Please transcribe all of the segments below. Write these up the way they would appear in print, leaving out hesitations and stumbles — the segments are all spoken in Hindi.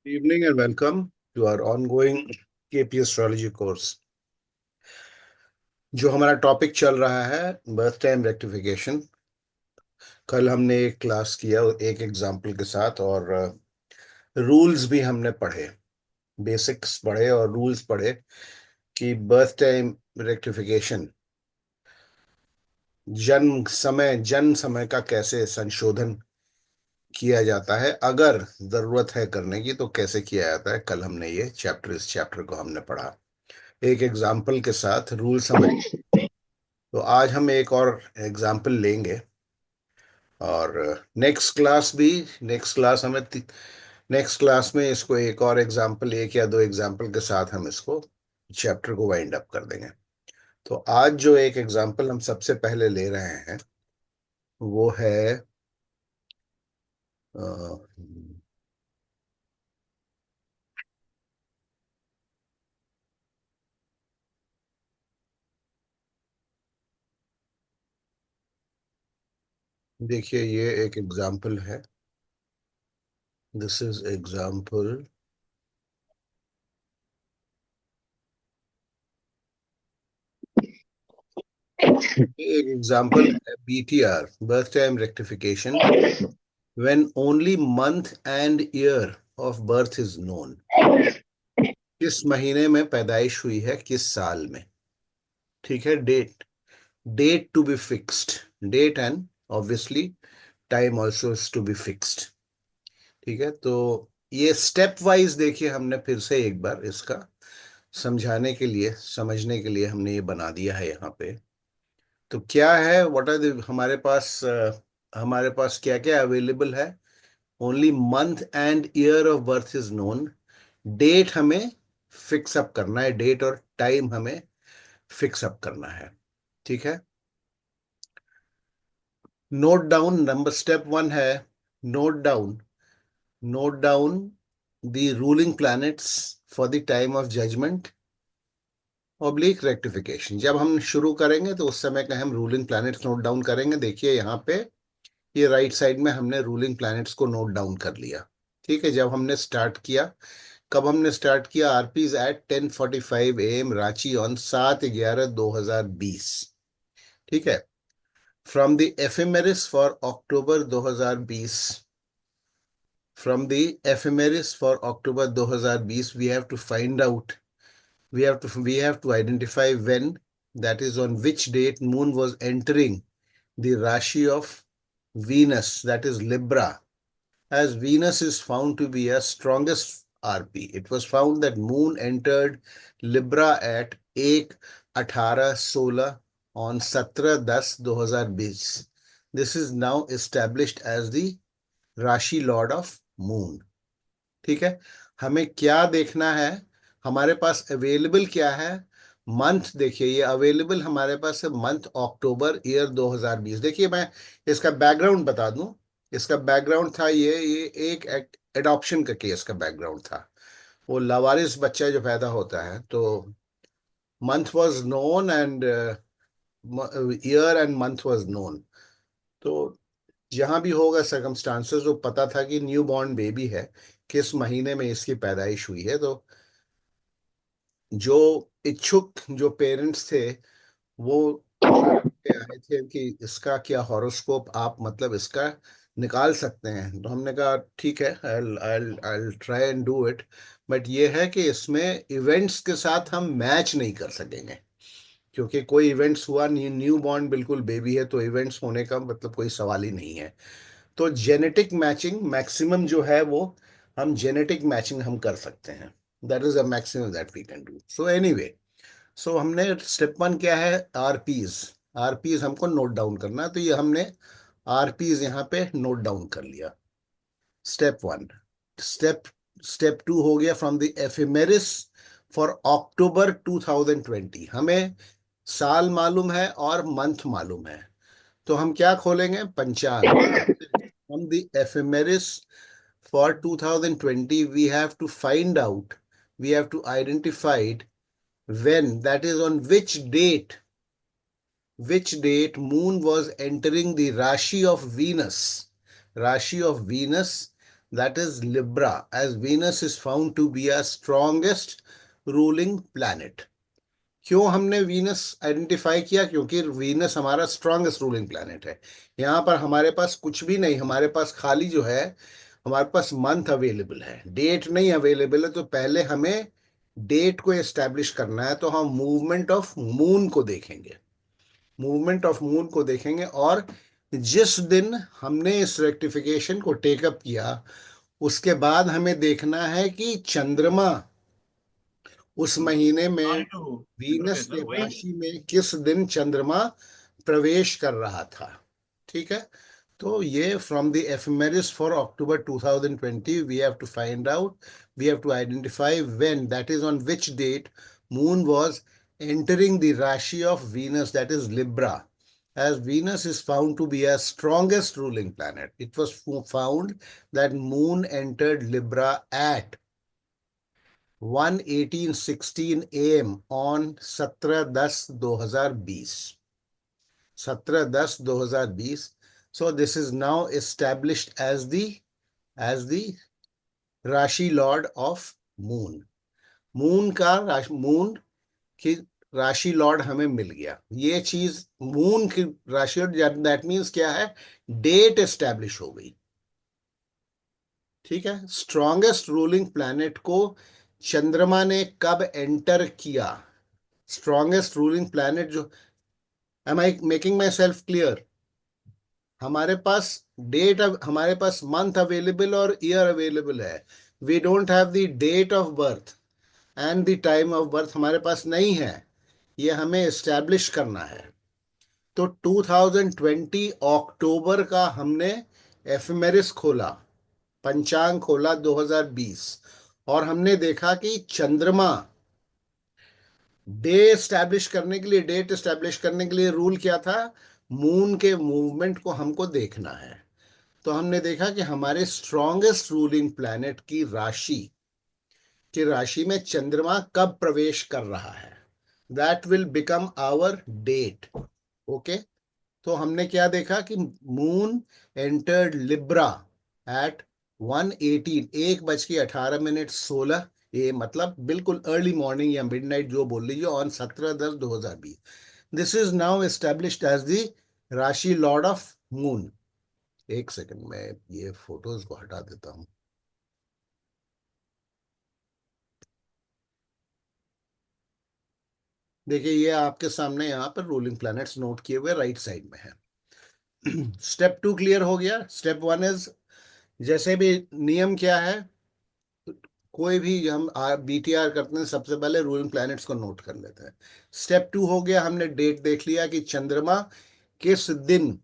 Evening and welcome to our ongoing KP Astrology course. जो हमारा टॉपिक चल रहा है बर्थ टाइम रेक्टिफिकेशन। कल हमने एक क्लास किया एक एग्जाम्पल के साथ और रूल्स भी हमने पढ़े, बेसिक्स पढ़े और रूल्स पढ़े कि बर्थ टाइम रेक्टिफिकेशन जन्म समय का कैसे संशोधन किया जाता है, अगर जरूरत है करने की तो कैसे किया जाता है। कल हमने इस चैप्टर को हमने पढ़ा एक एग्जाम्पल के साथ रूल समझ। तो आज हम एक और एग्जाम्पल लेंगे और नेक्स्ट क्लास में इसको एक और एग्जाम्पल, एक या दो एग्जाम्पल के साथ हम इसको चैप्टर को वाइंड अप कर देंगे। तो आज जो एक एग्जाम्पल हम सबसे पहले ले रहे हैं वो है अ, देखिए ये एक एग्जाम्पल है। This is example. एक एग्जाम्पल है BTR, birth time rectification, when only month and year of birth is known। किस महीने में पैदाइश हुई है, किस साल में। ठीक है, date to be fixed, date and obviously time also is to be fixed. ठीक है, तो ये स्टेप वाइज देखिए, हमने फिर से एक बार इसका समझाने के लिए, समझने के लिए हमने ये बना दिया है यहाँ पे। तो क्या है, व्हाट आर हमारे पास क्या क्या अवेलेबल है। Only month and year of birth is known. Date हमें फिक्स अप करना है, डेट और टाइम हमें फिक्स अप करना है। ठीक है, note down number step one है, note down note down the ruling planets for the time of judgment oblique rectification. जब हम शुरू करेंगे तो उस समय का हम रूलिंग प्लैनेट्स नोट डाउन करेंगे। देखिए यहाँ पे ये राइट साइड में हमने रूलिंग प्लैनेट्स को नोट डाउन कर लिया। ठीक है, जब हमने स्टार्ट किया, कब हमने स्टार्ट किया, RPs at 10:45 AM Ranchi on 7/11/2020। ठीक है, from the ephemeris for October 2020, from the ephemeris for October 2020 we have to find out, we have to identify when, that is on which date moon was entering the rashi of Venus, that is Libra. As Venus is found to be a strongest RP, it was found that Moon entered Libra at 1/18/16 on 17/10/2020. This is now established as the Rashi Lord of Moon. ठीक है, हमें क्या देखना है, हमारे पास अवेलेबल क्या है। मंथ देखिए, ये अवेलेबल हमारे पास है मंथ अक्टूबर ईयर 2020। देखिए मैं इसका बैकग्राउंड बता दूं। इसका बैकग्राउंड था ये एक एडॉप्शन का केस का बैकग्राउंड था। वो लावारिस बच्चा जो पैदा होता है, तो month was known and year and month was known. तो जहां भी होगा सर्कमस्टांसेस, वो पता था कि न्यू बॉर्न बेबी है, किस महीने में इसकी पैदाइश हुई है। तो जो इच्छुक जो पेरेंट्स थे वो आए थे कि इसका क्या हॉरोस्कोप आप मतलब इसका निकाल सकते हैं। तो हमने कहा ठीक है, I try and do it. But ये है कि इसमें इवेंट्स के साथ हम मैच नहीं कर सकेंगे, क्योंकि कोई इवेंट्स हुआ नहीं, न्यू बॉर्न बिल्कुल बेबी है, तो इवेंट्स होने का मतलब कोई सवाल ही नहीं है। तो जेनेटिक मैचिंग मैक्सिमम जो है वो हम जेनेटिक मैचिंग हम कर सकते हैं। That is a maximum that we can do. So anyway, so हमने स्टेप वन क्या है, आरपीज। आरपीज हमको नोट डाउन करना है, तो ये हमने आरपीज यहाँ पे नोट डाउन कर लिया। Step one. Step step two हो गया, from the ephemeris for October 2020। हमें साल मालूम है और मंथ मालूम है, तो हम क्या खोलेंगे, पंचांग। From the ephemeris for 2020, we have to identify when, that is on which date moon was entering the Rashi of Venus. Rashi of Venus, that is Libra, as Venus is found to be a strongest ruling planet. क्यों हमने वीनस आइडेंटिफाई किया? क्योंकि वीनस हमारा स्ट्रांगेस्ट रूलिंग प्लैनेट है। यहाँ पर हमारे पास कुछ भी नहीं, हमारे पास खाली जो है, हमारे पास मंथ अवेलेबल है, डेट नहीं अवेलेबल है। तो पहले हमें डेट को एस्टेब्लिश करना है, तो हम मूवमेंट ऑफ मून को देखेंगे, मूवमेंट ऑफ मून को देखेंगे। और जिस दिन हमने इस रेक्टिफिकेशन को टेकअप किया, उसके बाद हमें देखना है कि चंद्रमा उस महीने में सॉरी टू वीनस इंटरफेयर के सर, वही। राशि में किस दिन चंद्रमा प्रवेश कर रहा था। ठीक है। तो ये from the ephemeris for October 2020 we have to find out, we have to identify when, that is on which date moon was entering the Rashi of Venus, that is Libra. As Venus is found to be a strongest ruling planet, it was found that Moon entered Libra at 1:18:16 AM on 17/10/2020. 17/10/2020. So this is now established as the Rashi Lord of Moon. Moon की राशि लॉर्ड हमें मिल गया। ये चीज मून की राशि लॉर्ड, दैट मीन्स क्या है? डेट एस्टेब्लिश हो गई। ठीक है। स्ट्रॉन्गेस्ट रूलिंग प्लैनेट को चंद्रमा ने कब एंटर किया? स्ट्रॉन्गेस्ट रूलिंग प्लैनेट जो, am I making myself clear? हमारे पास डेट, हमारे पास मंथ अवेलेबल और ईयर अवेलेबल है। We don't have the date of birth and the time of birth, हमारे पास नहीं है। ये हमें एस्टैब्लिश करना है। तो 2020 अक्टूबर का हमने एफेमेरिस खोला, पंचांग खोला 2020, और हमने देखा कि चंद्रमा, डेट एस्टैब्लिश करने के लिए रूल क्या था? मून के मूवमेंट को हमको देखना है। तो हमने देखा कि हमारे स्ट्रॉन्गेस्ट रूलिंग प्लैनेट की राशि में चंद्रमा कब प्रवेश कर रहा है, that will become our date. Okay. तो हमने क्या देखा कि मून एंटर्ड लिब्रा एट 1:18, 1:18:16, ये मतलब बिल्कुल अर्ली मॉर्निंग या मिडनाइट जो बोल लीजिए, on 17/10/2020। This is now established as the rashi lord of moon. एक सेकंड में ये फोटोज को हटा देता हूं। देखिए, ये आपके सामने यहाँ पर रूलिंग प्लैनेट्स नोट किए हुए राइट साइड में है। स्टेप 2 क्लियर हो गया। स्टेप 1 इज, जैसे भी नियम क्या है, कोई भी हम बीटीआर करते हैं सबसे पहले रूलिंग प्लैनेट्स को नोट कर लेते हैं। स्टेप 2 हो गया, हमने डेट देख लिया कि चंद्रमा किस दिन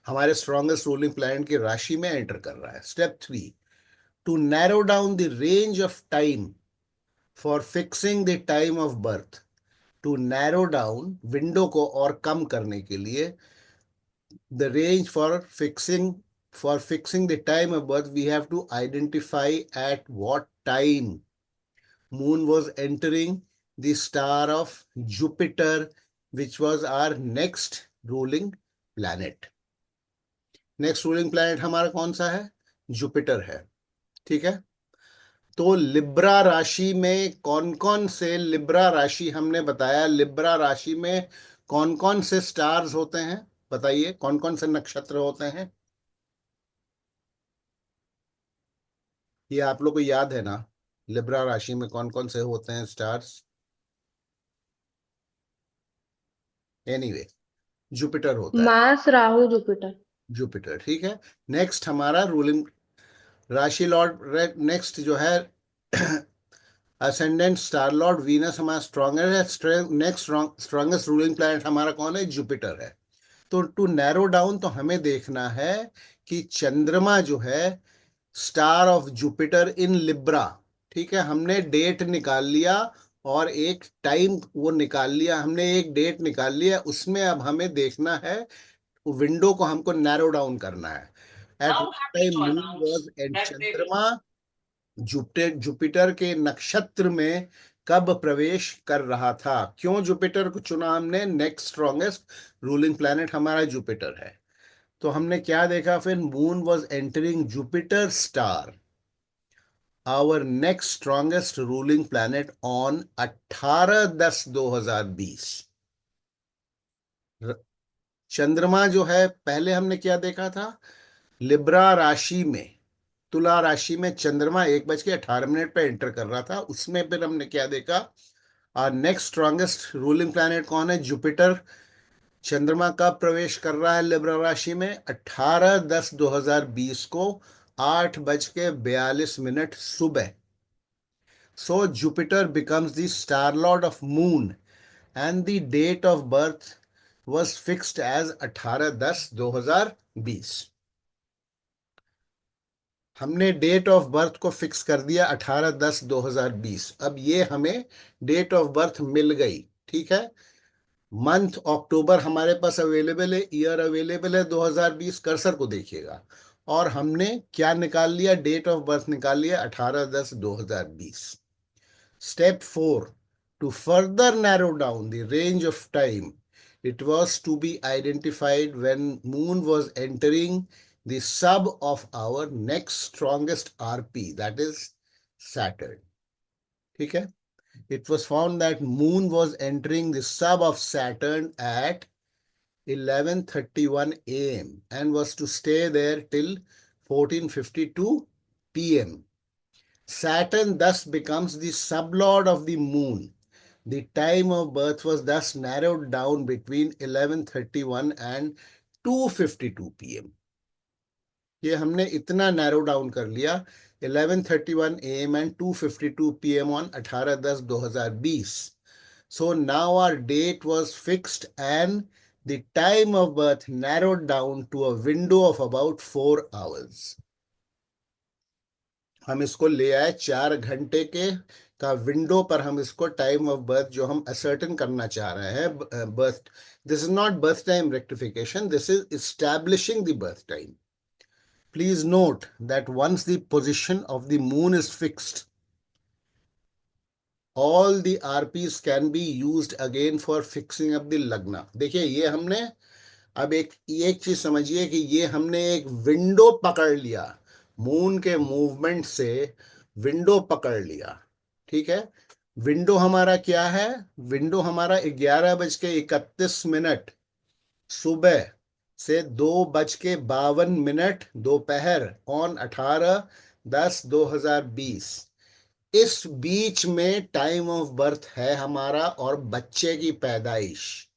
हमारे स्ट्रॉन्गेस्ट रूलिंग प्लैनेट की राशि में एंटर कर रहा है। Step 3, to narrow down the range of time for fixing the time of birth, to narrow down window को और कम करने के लिए, the range for fixing the time of birth, we have to identify at what time moon was entering the star of Jupiter, which was our next ruling planet. Next ruling planet हमारा कौन सा है? जुपिटर है। ठीक है। तो लिब्रा राशि में कौन कौन से, लिब्रा राशि हमने बताया, लिब्रा राशि में कौन कौन से स्टार्स होते हैं? बताइए, कौन कौन से नक्षत्र होते हैं? ये आप लोग को याद है ना? लिब्रा राशि में कौन कौन से होते हैं स्टार्स? एनीवे, जुपिटर होता है। Mars, Rahu, Jupiter. जुपिटर, ठीक है। नेक्स्ट हमारा रूलिंग राशि लॉर्ड, नेक्स्ट जो है असेंडेंट स्टार लॉर्ड वीनस हमारा स्ट्रॉन्गर है। नेक्स्ट स्ट्रॉन्गेस्ट रूलिंग प्लैनेट हमारा कौन है? जुपिटर है। तो टू नैरो डाउन, तो हमें देखना है कि चंद्रमा जो है star of Jupiter in Libra, ठीक है, हमने डेट निकाल लिया और एक टाइम वो निकाल लिया, हमने एक डेट निकाल लिया। उसमें अब हमें देखना है, विंडो को हमको नैरो डाउन करना है। At Now happy time to moon announce was and that they will चंद्रमा जुपिटर के नक्षत्र में कब प्रवेश कर रहा था? क्यों जुपिटर को चुना हमने? नेक्स्ट स्ट्रॉन्गेस्ट रूलिंग प्लैनेट हमारा जुपिटर है। तो हमने क्या देखा फिर, moon was entering Jupiter star, our next strongest ruling planet, on 18/10/2020। चंद्रमा जो है, पहले हमने क्या देखा था, लिब्रा राशि में, तुला राशि में चंद्रमा 1:18 पे एंटर कर रहा था। उसमें फिर हमने क्या देखा, और नेक्स्ट स्ट्रॉन्गेस्ट रूलिंग प्लैनेट कौन है, जुपिटर। चंद्रमा कब प्रवेश कर रहा है लिब्रा राशि में, 18/10/2020 को, 8:42 सुबह। So Jupiter becomes the star lord of moon, and the date of birth was fixed as 18/10/2020। हमने डेट ऑफ बर्थ को फिक्स कर दिया 18/10/2020। अब ये हमें डेट ऑफ बर्थ मिल गई, ठीक है। मंथ अक्टूबर हमारे पास अवेलेबल है, ईयर अवेलेबल है 2020, कर्सर को देखिएगा। और हमने क्या निकाल लिया, डेट ऑफ बर्थ निकाल लिया 18/10/2020। Step 4. To further narrow down the range of time, it was to be identified when Moon was entering the sub of our next strongest RP, that is Saturn. ठीक है? It was found that Moon was entering the sub of Saturn at 11:31 a.m. and was to stay there till 14:52 p.m. Saturn thus becomes the sublord of the moon. The time of birth was thus narrowed down between 11:31 and 2:52 p.m. ये हमने इतना नैरो डाउन कर लिया, 11:31 a.m. and 2:52 p.m. on 18/10/2020. So now our date was fixed and the time of birth narrowed down to a window of about 4 hours. हम इसको ले आए 4 घंटे के का विंडो पर, हम इसको टाइम ऑफ बर्थ जो हम असर्टन करना चाह रहे हैं, birth, this is not birth time rectification, this is establishing the birth time. Please note that once the position of the moon is fixed, all the RPs can be used again for fixing up the lagna. देखिए ये हमने, अब एक एक चीज समझिए कि ये हमने एक विंडो पकड़ लिया, मून के मूवमेंट से विंडो पकड़ लिया, ठीक है। विंडो हमारा क्या है, विंडो हमारा 11:31 सुबह से 2:52 दोपहर, ऑन 18/10/2020। इस बीच में टाइम ऑफ बर्थ है हमारा, और बच्चे की पैदाइश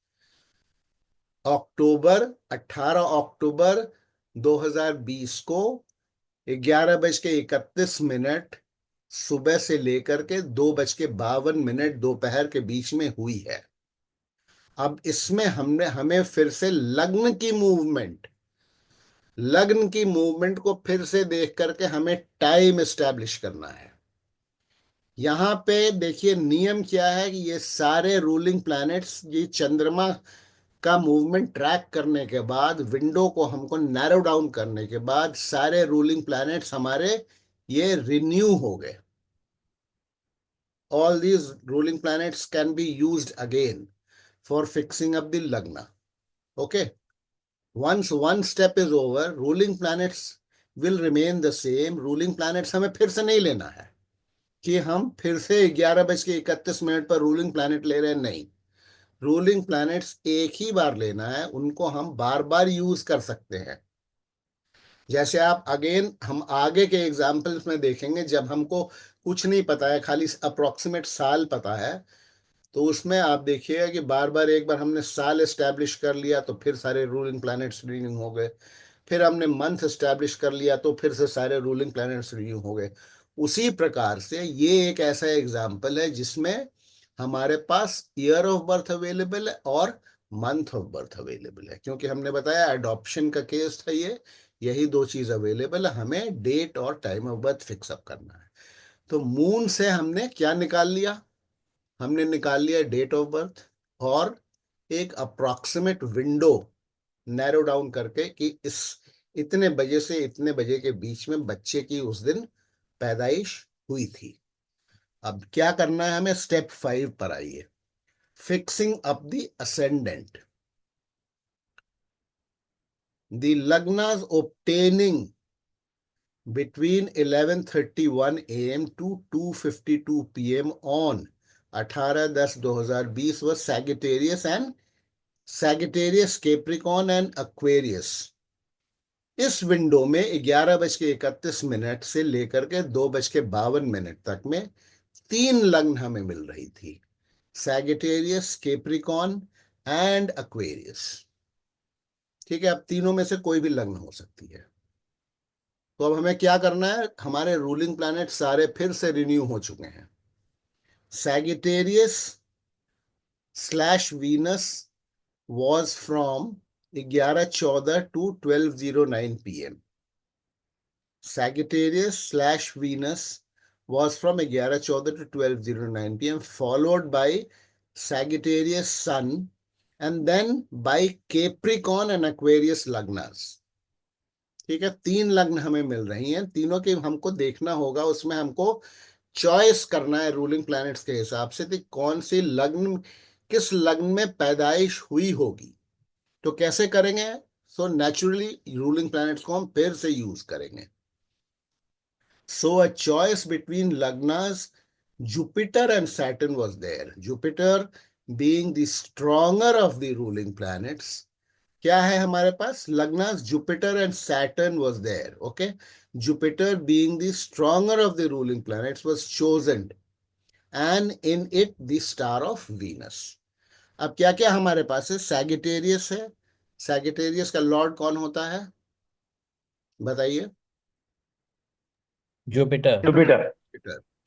अक्टूबर 18 अक्टूबर 2020 को 11:31 सुबह से लेकर के 2:52 दोपहर के बीच में हुई है। अब इसमें हमने हमें फिर से लग्न की मूवमेंट को फिर से देख करके हमें टाइम एस्टैब्लिश करना है। यहां पे देखिए नियम क्या है कि ये सारे रूलिंग प्लैनेट्स, ये चंद्रमा का मूवमेंट ट्रैक करने के बाद, विंडो को हमको नैरो डाउन करने के बाद, सारे रूलिंग प्लैनेट्स हमारे ये रिन्यू हो गए। All these ruling planets can be used again for fixing up the lagna. Okay. Once one step is over, ruling planets will remain the same. Ruling planets हमें फिर से नहीं लेना है कि हम फिर से 11:31 पर रूलिंग प्लैनेट ले रहे हैं, नहीं। रूलिंग प्लैनेट्स एक ही बार लेना है, उनको हम बार बार यूज कर सकते हैं। जैसे आप अगेन, हम आगे के एग्जाम्पल्स में देखेंगे, जब हमको कुछ नहीं पता है, खाली अप्रोक्सीमेट साल पता है, तो उसमें आप देखिएगा कि बार बार, एक बार हमने साल एस्टैब्लिश कर लिया तो फिर सारे रूलिंग प्लैनेट्स रिन्यू हो गए, फिर हमने मंथ एस्टैब्लिश कर लिया तो फिर से सारे रूलिंग प्लैनेट्स रिन्यू हो गए। उसी प्रकार से ये एक ऐसा एग्जाम्पल है जिसमें हमारे पास ईयर ऑफ बर्थ अवेलेबल है और मंथ ऑफ बर्थ अवेलेबल है, क्योंकि हमने बताया एडॉप्शन का केस था ये। यही दो चीज अवेलेबल है, हमें डेट और time of birth fix up करना है। तो मून से हमने क्या निकाल लिया, हमने निकाल लिया डेट ऑफ बर्थ और एक अप्रोक्सीमेट विंडो नैरो डाउन करके कि इस इतने बजे से इतने बजे के बीच में बच्चे की उस दिन पैदाइश हुई थी। अब क्या करना है हमें, स्टेप 5 पर आइए, fixing up the ascendant. the lagnas obtaining between 11:31 a.m. to 2:52 p.m. on 18/10/2020 was Sagittarius, Capricorn and Aquarius. इस विंडो में 11:31 से लेकर के 2:52 तक में 3 लग्न हमें मिल रही थी, सैगिटेरियस, केप्रिकॉन एंड एक्वेरियस। ठीक है, अब तीनों में से कोई भी लग्न हो सकती है। तो अब हमें क्या करना है, हमारे रूलिंग प्लैनेट सारे फिर से रिन्यू हो चुके हैं। Sagittarius slash Venus was from 11:14 to 12:09 p.m. Sagittarius slash Venus was from 11:14 to 12:09 p.m. followed by Sagittarius Sun and then by Capricorn and Aquarius Lagnas। ठीक है, 3 लग्न हमें मिल रही हैं, तीनों के हमको देखना होगा, उसमें हमको चॉइस करना है रूलिंग प्लैनेट्स के हिसाब से कि कौन सी लग्न किस लग्न में पैदाइश हुई होगी। तो कैसे करेंगे, सो नेचुरली रूलिंग प्लैनेट्स को हम फिर से यूज करेंगे। So a choice between Lagnas, Jupiter and Saturn was there. Jupiter being the stronger of the ruling planets. क्या है हमारे पास, Lagnas, Jupiter and Saturn was there. Okay, Jupiter being the stronger of the ruling planets was chosen, and in it the star of Venus. अब क्या क्या हमारे पास है, सैगिटेरियस है। सैगिटेरियस का लॉर्ड कौन होता है, बताइए। जुपिटर। जुपिटर।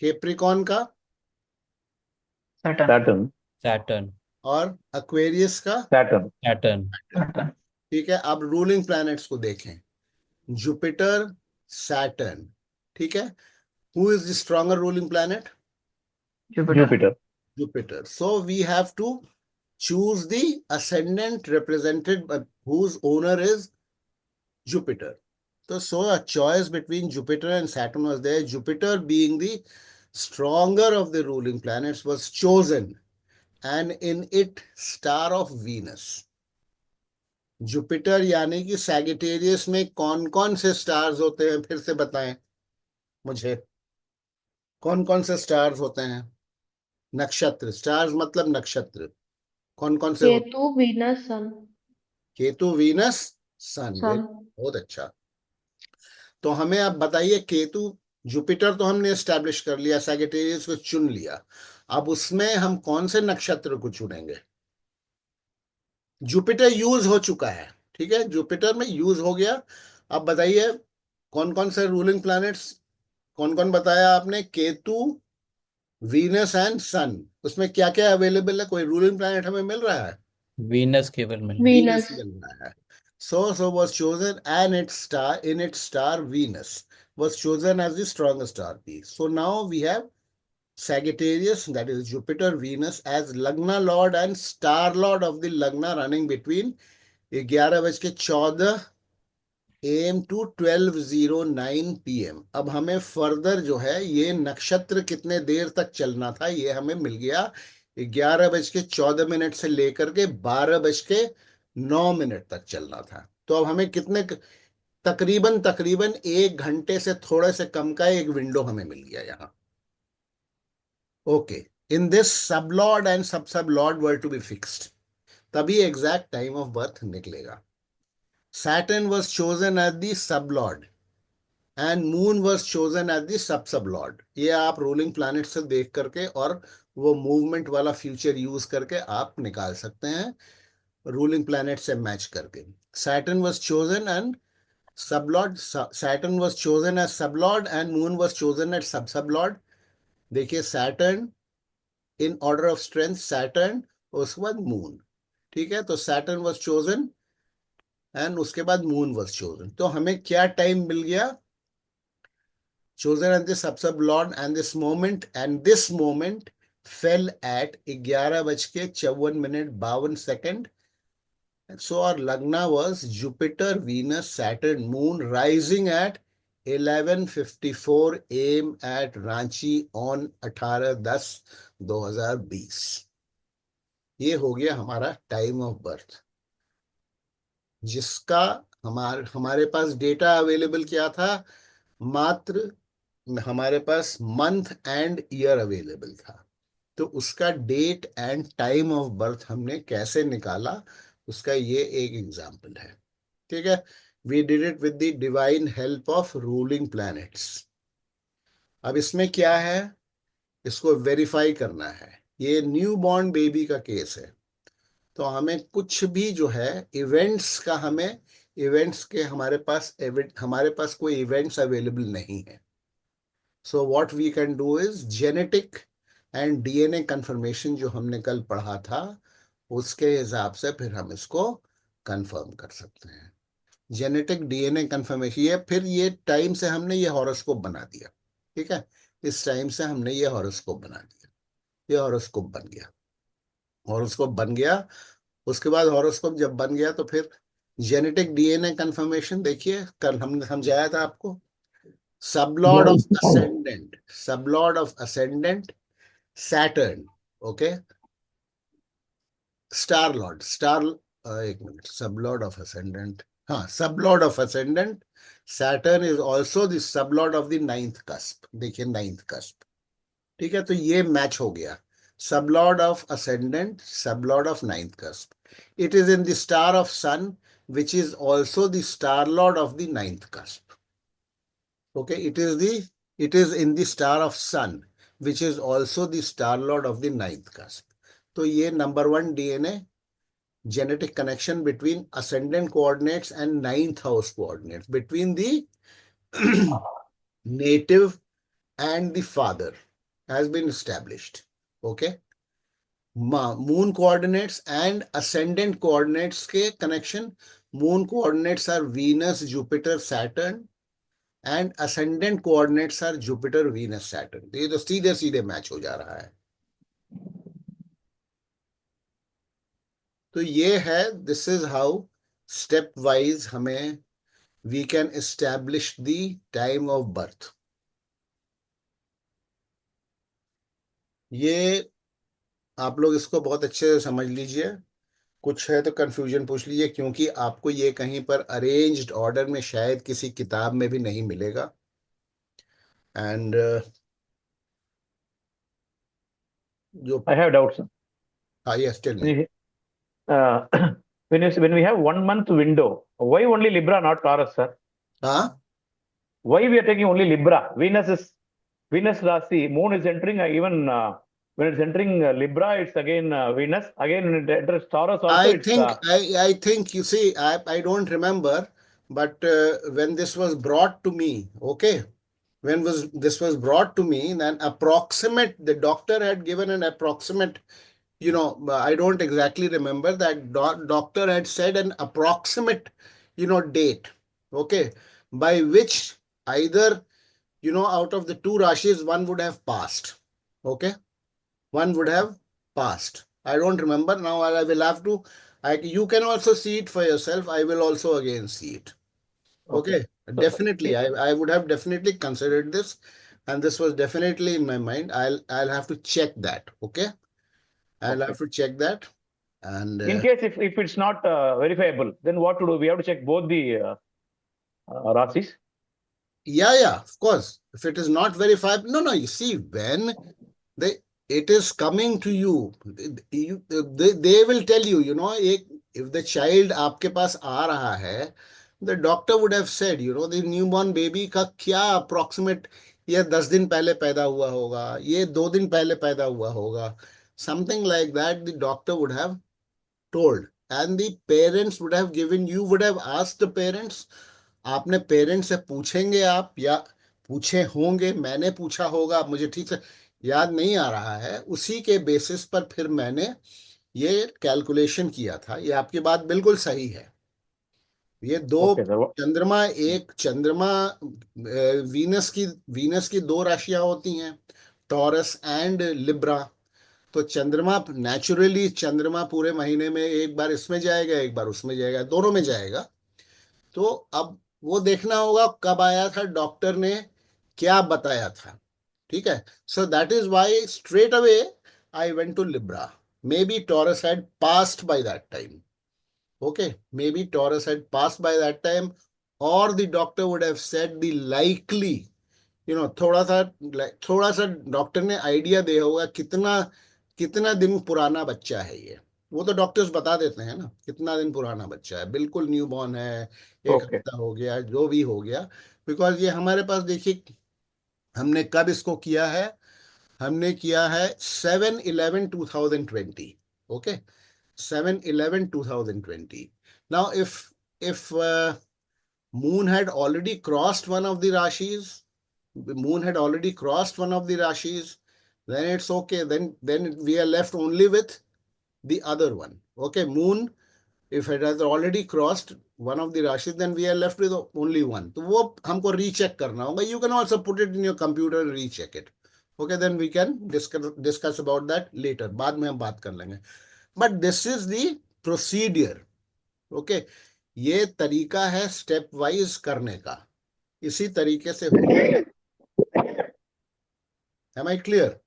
केप्रिकॉन का, सैटर्न। सैटर्न। और एक्वेरियस का, सैटर्न। सैटर्न। ठीक है। अब रूलिंग प्लैनेट्स को देखें, जुपिटर, सैटर्न, ठीक है। Who is the stronger ruling planet, Jupiter. Jupiter. So we have to choose the ascendant represented by whose owner is Jupiter. So a choice between Jupiter and Saturn was there. Jupiter being the stronger of the ruling planets was chosen, and in it star of Venus. Jupiter यानी कि सैगिटेरियस में कौन कौन से स्टार्स होते हैं, फिर से बताएं मुझे, कौन कौन से स्टार्स होते हैं, नक्षत्र, स्टार्स मतलब नक्षत्र, कौन कौन से होते हैं? केतु, वीनस, सन। केतु, वीनस, सन। सन। बहुत अच्छा। तो हमें अब बताइए, केतु, जुपिटर तो हमने एस्टैब्लिश कर लिया, सैगिटेरियस को चुन लिया, अब उसमें हम कौन से नक्षत्र को चुनेंगे। जुपिटर यूज हो चुका है, ठीक है, जुपिटर में यूज हो गया। अब बताइए कौन कौन से रूलिंग प्लैनेट्स, कौन कौन बताया आपने, केतु, वीनस एंड सन। उसमें क्या क्या अवेलेबल है, कोई रूलिंग प्लैनेट हमें मिल रहा है, वीनस केवल मिल वीनस वीनस। मिल रहा है। So was chosen, and its star, in its star Venus was chosen as the strongest star piece. So now we have Sagittarius, that is Jupiter, Venus as Lagna Lord and Star Lord of the Lagna, running between 11:14 AM to 12:09 PM। अब हमें फर्दर जो है ये नक्षत्र कितने देर तक चलना था, ये हमें मिल गया 11:14 से लेकर के 12:09 तक चलना था। तो अब हमें कितने, तकरीबन तकरीबन 1 घंटे से थोड़े से कम का एक विंडो हमें मिल गया यहाँ। Okay, in this sub lord and sub lord were to be fixed, तभी एग्जैक्ट टाइम ऑफ बर्थ निकलेगा। Saturn was chosen as the sublord and Moon was chosen as the sublord। ये आप रूलिंग प्लैनेट से देख करके और वो मूवमेंट वाला फ्यूचर यूज करके आप निकाल सकते हैं, रूलिंग प्लैनेट से मैच करके। Saturn was chosen and sublord, Saturn was chosen as sublord and Moon was chosen as sublord। देखिए Saturn in order of strength, Saturn उसके बाद मून, ठीक है। तो Saturn was chosen एंड उसके बाद मून वॉज चोजन। तो हमें क्या टाइम मिल गया, chosen as the sub lord, and this moment fell at 11:54 so our lagna was Jupiter, Venus, Saturn, Moon, rising at 11:54 AM at Ranchi on 18/10/2020। ये हो गया हमारा टाइम ऑफ बर्थ, जिसका हमारे पास डेटा अवेलेबल क्या था? मात्र हमारे पास मंथ एंड ईयर अवेलेबल था। तो उसका date and time of birth हमने कैसे निकाला, उसका ये एक एग्जाम्पल है। ठीक है, we did it with the divine help of ruling planets. अब इसमें क्या है, इसको वेरीफाई करना है। ये न्यू बॉर्न बेबी का केस है, तो हमें कुछ भी जो है इवेंट्स का, हमें इवेंट्स के हमारे पास कोई इवेंट्स अवेलेबल नहीं है। So what we can do is genetic and DNA confirmation, जो हमने कल पढ़ा था, उसके हिसाब से फिर हम इसको कंफर्म कर सकते हैं। जेनेटिक डीएनए कंफर्मेशन, ये फिर ये टाइम से हमने ये हॉरोस्कोप बना दिया। ठीक है, इस टाइम से हमने ये हॉरोस्कोप बना दिया, ये हॉरोस्कोप बन गया। हॉरोस्कोप बन गया, उसके बाद हॉरोस्कोप जब बन गया तो फिर जेनेटिक डीएनए कंफर्मेशन, देखिए कल हमने समझाया था आपको। Sublord of ascendant, sublord of ascendant Saturn, okay, star Lord, एक मिनट, सबलॉर्ड ऑफ असेंडेंट, हाँ, sublord of ascendant Saturn is also the sublord of the ninth cusp. देखिए नाइन्थ कस्प, ठीक है, तो ये मैच हो गया। Sublord of ascendant, sublord of ninth cusp. It is in the star of sun, which is also the star lord of the ninth cusp. Okay, it is in the star of sun, which is also the star lord of the ninth cusp. तो ये number one DNA genetic connection between ascendant coordinates and ninth house coordinates, between the native and the father, has been established. Okay. Moon coordinates and ascendant coordinates के connection. Moon coordinates are Venus, Jupiter, Saturn, and ascendant coordinates are Jupiter, Venus, Saturn. ये तो सीधे सीधे मैच हो जा रहा है। तो ये है, this is how step wise हमें we can establish the time of birth. ये आप लोग इसको बहुत अच्छे से समझ लीजिए। कुछ है तो कंफ्यूजन पूछ लीजिए, क्योंकि आपको ये कहीं पर अरेंज्ड ऑर्डर में शायद किसी किताब में भी नहीं मिलेगा। एंड जो I have doubts. हाँ, yes tell When me. you, uh, when we have 1 month window, why only Libra, not Taurus, sir? हाँ, Why we are taking only Libra? Venus Rasi, Moon is entering even when it's entering Libra, it's again Venus. Again, when it enters Taurus also, I it's think I think you see, I don't remember, but when this was brought to me, okay, when was this was brought to me, then approximate, the doctor had given an approximate, I don't exactly remember that. Doctor had said an approximate, date, okay, by which either, out of the two rashis, one would have passed, okay, one would have passed. I don't remember now. I will have to. You can also see it for yourself. I will also again see it. okay. Okay, definitely. I would have definitely considered this, and this was definitely in my mind. I'll have to check that. Okay, I'll Okay. have to check that. And In case if it's not verifiable, then what to do? We have to check both the Rasis. yeah, of course. If it is not verified, no. You see, when they it is coming to you, they will tell you, if the child आपके पास आ रहा है, the doctor would have said, the newborn baby का क्या approximate, ये 10 दिन पहले पैदा हुआ होगा, ये 2 दिन पहले पैदा हुआ होगा, something like that the doctor would have told, and the parents would have given, you would have asked the parents, आपने पेरेंट्स से पूछेंगे आप, या पूछे होंगे, मैंने पूछा होगा, मुझे ठीक से याद नहीं आ रहा है, उसी के बेसिस पर फिर मैंने ये कैलकुलेशन किया था। ये आपकी बात बिल्कुल सही है। ये दो Okay, sir. चंद्रमा, एक चंद्रमा, वीनस की दो राशियां होती हैं, टॉरस एंड लिब्रा। तो चंद्रमा नेचुरली, चंद्रमा पूरे महीने में एक बार इसमें जाएगा, एक बार उसमें जाएगा, दोनों में जाएगा। तो अब वो देखना होगा कब आया था, डॉक्टर ने क्या बताया था। ठीक है, so that is why straight away I went to Libra. Maybe Taurus had passed by that time. Okay, maybe Taurus had passed by that time, or the doctor would have said the likely, थोड़ा सा डॉक्टर ने आइडिया दिया होगा कितना कितना दिन पुराना बच्चा है ये। वो तो डॉक्टर्स बता देते हैं ना कितना दिन पुराना बच्चा है, बिल्कुल न्यू बॉर्न है, एक Okay. हफ्ता हो गया, जो भी हो गया। बिकॉज ये हमारे पास देखिए, हमने कब इसको किया है, हमने किया है 7/11/2020। Okay, 7/11/2020। Now if moon had already crossed one of the rashis, then it's okay, then we are left only with the other one. Okay, moon, if it has already crossed one of the rashis, then we are left with only one. तो वो हमको recheck करना होगा. You can also put it in your computer and recheck it. Okay, then we can discuss about that later. बाद में हम बात कर लेंगे. But this is the procedure. Okay, ये तरीका है स्टेप वाइज करने का, इसी तरीके से होगा. Am I clear?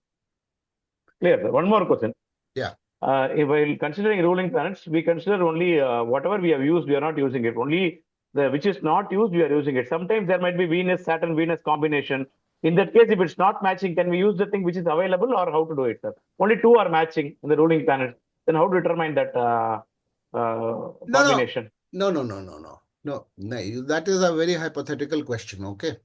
Clear, sir. One more question. Yeah. While considering ruling planets, we consider only whatever we have used, we are not using it. Only the which is not used, we are using it. Sometimes there might be Venus, Saturn, Venus combination. In that case, if it's not matching, can we use the thing which is available, or how to do it, sir? Only two are matching in the ruling planets. Then how to determine that combination? No. That is a very hypothetical question. Okay,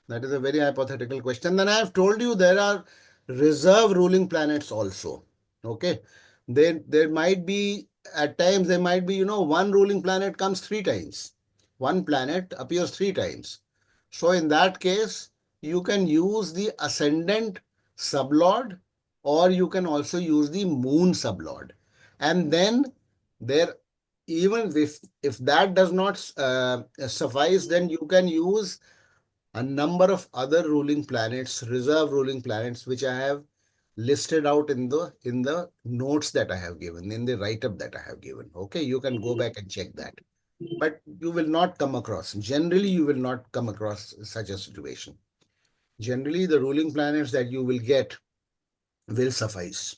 that is a very hypothetical question. Then I have told you there are reserve ruling planets also. Okay, there might be, at times there might be, one ruling planet comes 3 times. One planet appears 3 times. So in that case, you can use the ascendant sublord, or you can also use the moon sublord. And then there, even if that does not suffice, then you can use a number of other ruling planets, reserve ruling planets, which I have listed out in the notes that I have given, in the write-up that I have given. Okay, you can go back and check that. But you will not come across, generally you will not come across such a situation. Generally, the ruling planets that you will get will suffice.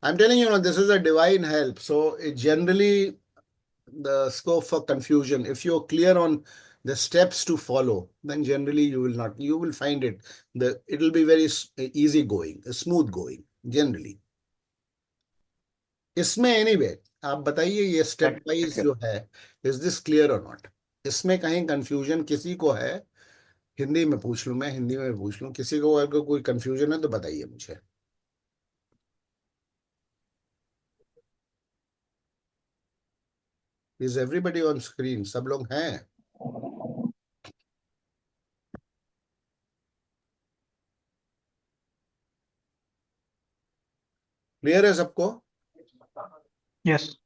I'm telling you, this is a divine help. So it generally, the scope for confusion, if you're clear on the steps to follow, then generally you will find it will be very easy going, smooth going generally. इसमें anyway, आप बताइए ये स्टेप वाइज जो है, इज दिस क्लियर और नॉट? इसमें कहीं कंफ्यूजन किसी को है? हिंदी में पूछ लूं, मैं हिंदी में पूछ लूं, किसी को अगर कोई कंफ्यूजन है तो बताइए मुझे. Is everybody on screen? सब लोग हैं? क्लियर है सबको? Yes.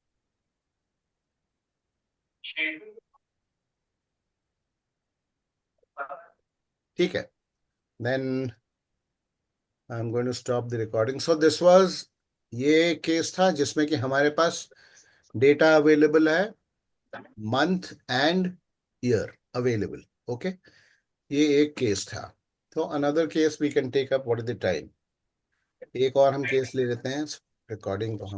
ठीक है, then I'm going to stop the recording. So this was, ये केस था जिसमें कि हमारे पास डेटा अवेलेबल है, month and year available. Okay, ये एक केस था. तो another case we can take up. What is the time? एक और हम केस ले लेते हैं. रिकॉर्डिंग तो हम